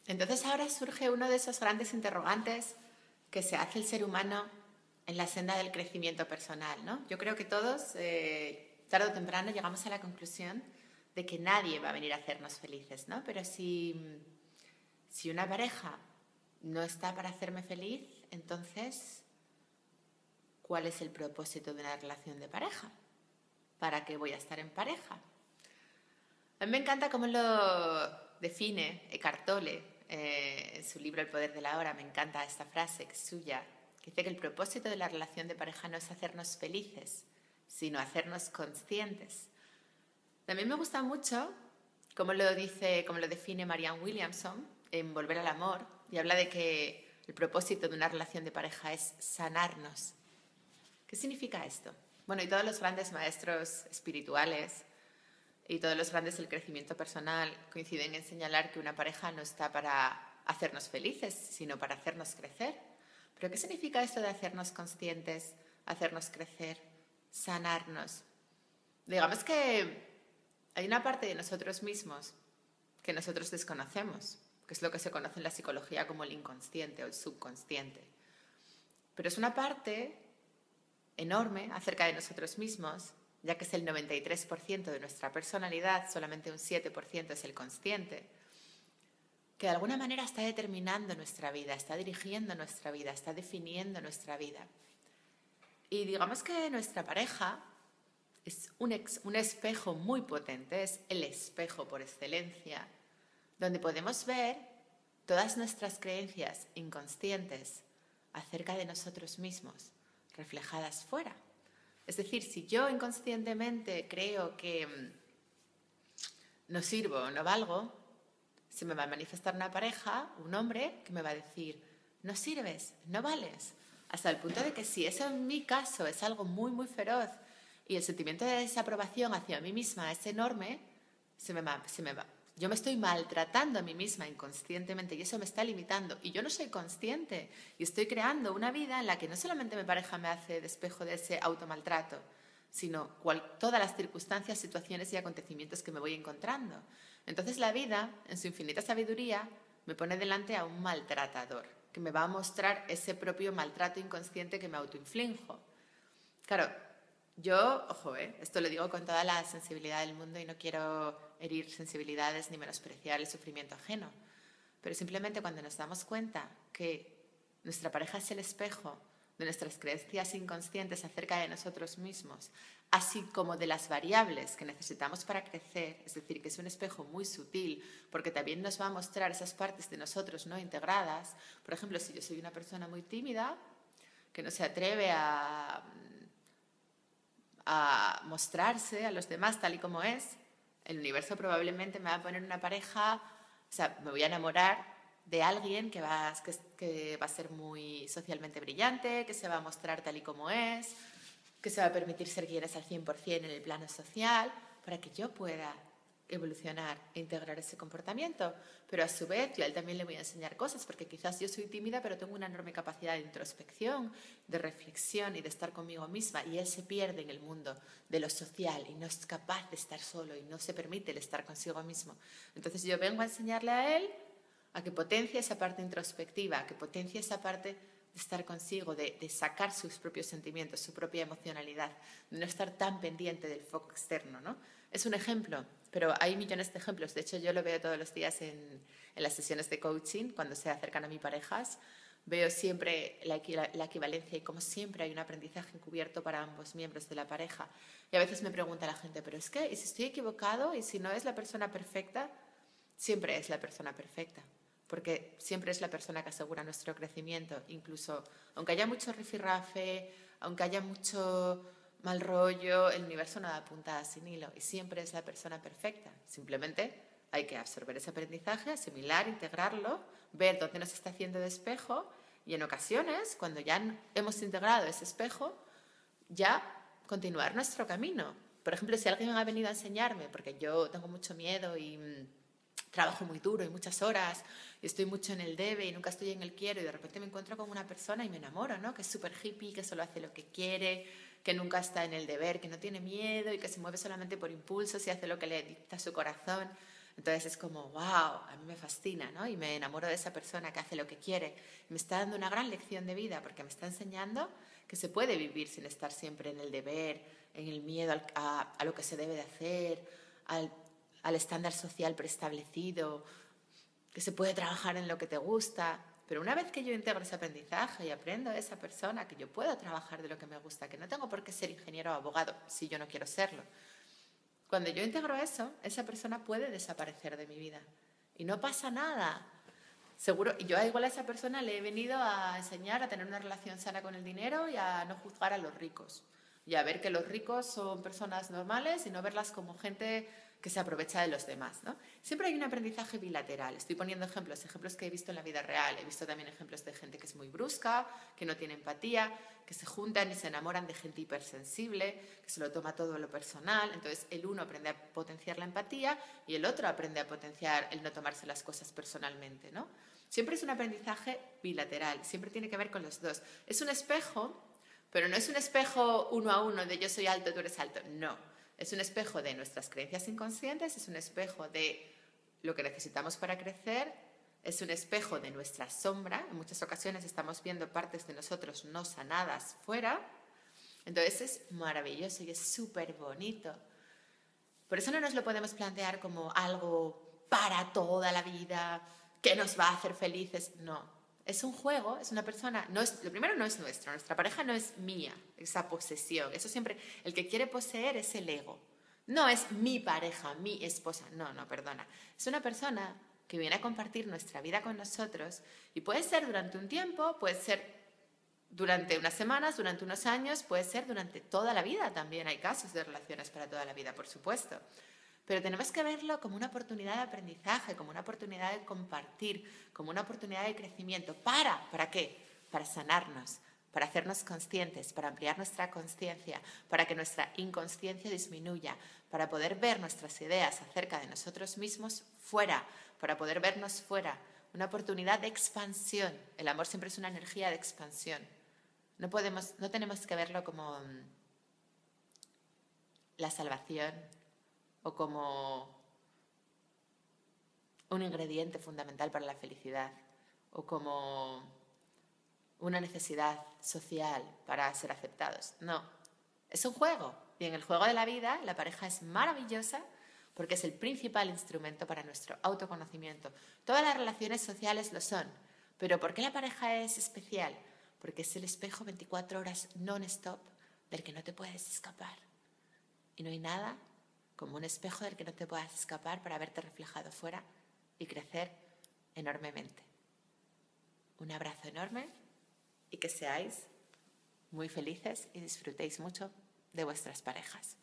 Entonces ahora surge uno de esos grandes interrogantes que se hace el ser humano en la senda del crecimiento personal, ¿no? Yo creo que todos, tarde o temprano, llegamos a la conclusión de que nadie va a venir a hacernos felices, ¿no? Pero si una pareja no está para hacerme feliz, entonces, ¿cuál es el propósito de una relación de pareja? ¿Para qué voy a estar en pareja? A mí me encanta cómo lo define Eckhart Tolle en su libro El poder de la hora. Me encanta esta frase que es suya, que dice que el propósito de la relación de pareja no es hacernos felices, sino hacernos conscientes. También me gusta mucho cómo lo define Marianne Williamson en Volver al amor, y habla de que el propósito de una relación de pareja es sanarnos. ¿Qué significa esto? Bueno, y todos los grandes maestros espirituales y todos los grandes del crecimiento personal coinciden en señalar que una pareja no está para hacernos felices, sino para hacernos crecer. ¿Pero qué significa esto de hacernos conscientes, hacernos crecer, sanarnos? Digamos que hay una parte de nosotros mismos que nosotros desconocemos, que es lo que se conoce en la psicología como el inconsciente o el subconsciente. Pero es una parte enorme acerca de nosotros mismos, ya que es el 93% de nuestra personalidad, solamente un 7% es el consciente, que de alguna manera está determinando nuestra vida, está dirigiendo nuestra vida, está definiendo nuestra vida. Y digamos que nuestra pareja es un espejo muy potente, es el espejo por excelencia, donde podemos ver todas nuestras creencias inconscientes acerca de nosotros mismos reflejadas fuera. Es decir, si yo inconscientemente creo que no sirvo, no valgo, se me va a manifestar una pareja, un hombre, que me va a decir, no sirves, no vales. Hasta el punto de que si eso en mi caso es algo muy, muy feroz y el sentimiento de desaprobación hacia mí misma es enorme, yo me estoy maltratando a mí misma inconscientemente y eso me está limitando. Y yo no soy consciente y estoy creando una vida en la que no solamente mi pareja me hace de espejo de ese automaltrato, sino todas las circunstancias, situaciones y acontecimientos que me voy encontrando. Entonces la vida, en su infinita sabiduría, me pone delante a un maltratador, que me va a mostrar ese propio maltrato inconsciente que me autoinflijo. Claro, yo, ojo, esto lo digo con toda la sensibilidad del mundo y no quiero herir sensibilidades ni menospreciar el sufrimiento ajeno, pero simplemente cuando nos damos cuenta que nuestra pareja es el espejo de nuestras creencias inconscientes acerca de nosotros mismos, así como de las variables que necesitamos para crecer, es decir, que es un espejo muy sutil, porque también nos va a mostrar esas partes de nosotros no integradas. Por ejemplo, si yo soy una persona muy tímida, que no se atreve a mostrarse a los demás tal y como es, el universo probablemente me va a poner una pareja, o sea, me voy a enamorar de alguien que va a ser muy socialmente brillante, que se va a mostrar tal y como es, que se va a permitir ser quien es al 100% en el plano social, para que yo pueda evolucionar e integrar ese comportamiento. Pero a su vez yo a él también le voy a enseñar cosas, porque quizás yo soy tímida, pero tengo una enorme capacidad de introspección, de reflexión y de estar conmigo misma, y él se pierde en el mundo de lo social y no es capaz de estar solo y no se permite el estar consigo mismo. Entonces yo vengo a enseñarle a él a que potencie esa parte introspectiva, a que potencie esa parte de estar consigo, de sacar sus propios sentimientos, su propia emocionalidad, de no estar tan pendiente del foco externo, ¿no? Es un ejemplo, pero hay millones de ejemplos. De hecho, yo lo veo todos los días en las sesiones de coaching, cuando se acercan a mí parejas. Veo siempre la equivalencia y como siempre hay un aprendizaje encubierto para ambos miembros de la pareja. Y a veces me pregunta la gente, pero es que, ¿y si estoy equivocado? ¿Y si no es la persona perfecta? Siempre es la persona perfecta, porque siempre es la persona que asegura nuestro crecimiento, incluso aunque haya mucho rifirrafe, aunque haya mucho mal rollo, el universo no da puntada sin hilo y siempre es la persona perfecta. Simplemente hay que absorber ese aprendizaje, asimilar, integrarlo, ver dónde nos está haciendo de espejo y en ocasiones, cuando ya hemos integrado ese espejo, ya continuar nuestro camino. Por ejemplo, si alguien ha venido a enseñarme, porque yo tengo mucho miedo y trabajo muy duro y muchas horas y estoy mucho en el debe y nunca estoy en el quiero y de repente me encuentro con una persona y me enamoro, ¿no? Que es súper hippie, que solo hace lo que quiere, que nunca está en el deber, que no tiene miedo y que se mueve solamente por impulsos y hace lo que le dicta su corazón. Entonces es como, wow, a mí me fascina, ¿no? Y me enamoro de esa persona que hace lo que quiere. Me está dando una gran lección de vida porque me está enseñando que se puede vivir sin estar siempre en el deber, en el miedo a lo que se debe de hacer, al estándar social preestablecido, que se puede trabajar en lo que te gusta. Pero una vez que yo integro ese aprendizaje y aprendo de esa persona que yo puedo trabajar de lo que me gusta, que no tengo por qué ser ingeniero o abogado si yo no quiero serlo, cuando yo integro eso, esa persona puede desaparecer de mi vida. Y no pasa nada. Seguro, y yo igual a esa persona le he venido a enseñar a tener una relación sana con el dinero y a no juzgar a los ricos. Y a ver que los ricos son personas normales y no verlas como gente que se aprovecha de los demás, ¿no? Siempre hay un aprendizaje bilateral. Estoy poniendo ejemplos que he visto en la vida real. He visto también ejemplos de gente que es muy brusca, que no tiene empatía, que se juntan y se enamoran de gente hipersensible, que se lo toma todo a lo personal. Entonces el uno aprende a potenciar la empatía y el otro aprende a potenciar el no tomarse las cosas personalmente, ¿no? Siempre es un aprendizaje bilateral, siempre tiene que ver con los dos. Es un espejo, pero no es un espejo uno a uno de yo soy alto, tú eres alto. No, es un espejo de nuestras creencias inconscientes, es un espejo de lo que necesitamos para crecer, es un espejo de nuestra sombra. En muchas ocasiones estamos viendo partes de nosotros no sanadas fuera. Entonces es maravilloso y es súper bonito. Por eso no nos lo podemos plantear como algo para toda la vida, que nos va a hacer felices. No, es un juego, es una persona. Lo primero no es nuestra pareja no es mía, esa posesión. Eso siempre, el que quiere poseer es el ego. No es mi pareja, mi esposa. No, perdona. Es una persona que viene a compartir nuestra vida con nosotros y puede ser durante un tiempo, puede ser durante unas semanas, durante unos años, puede ser durante toda la vida también. Hay casos de relaciones para toda la vida, por supuesto. Pero tenemos que verlo como una oportunidad de aprendizaje, como una oportunidad de compartir, como una oportunidad de crecimiento. ¿Para qué? Para sanarnos, para hacernos conscientes, para ampliar nuestra conciencia, para que nuestra inconsciencia disminuya, para poder ver nuestras ideas acerca de nosotros mismos fuera, para poder vernos fuera. Una oportunidad de expansión. El amor siempre es una energía de expansión. No tenemos que verlo como la salvación o como un ingrediente fundamental para la felicidad o como una necesidad social para ser aceptados. No, es un juego. Y en el juego de la vida la pareja es maravillosa porque es el principal instrumento para nuestro autoconocimiento. Todas las relaciones sociales lo son. Pero ¿por qué la pareja es especial? Porque es el espejo 24 horas non-stop del que no te puedes escapar. Y no hay nada como un espejo del que no te puedas escapar para verte reflejado fuera y crecer enormemente. Un abrazo enorme y que seáis muy felices y disfrutéis mucho de vuestras parejas.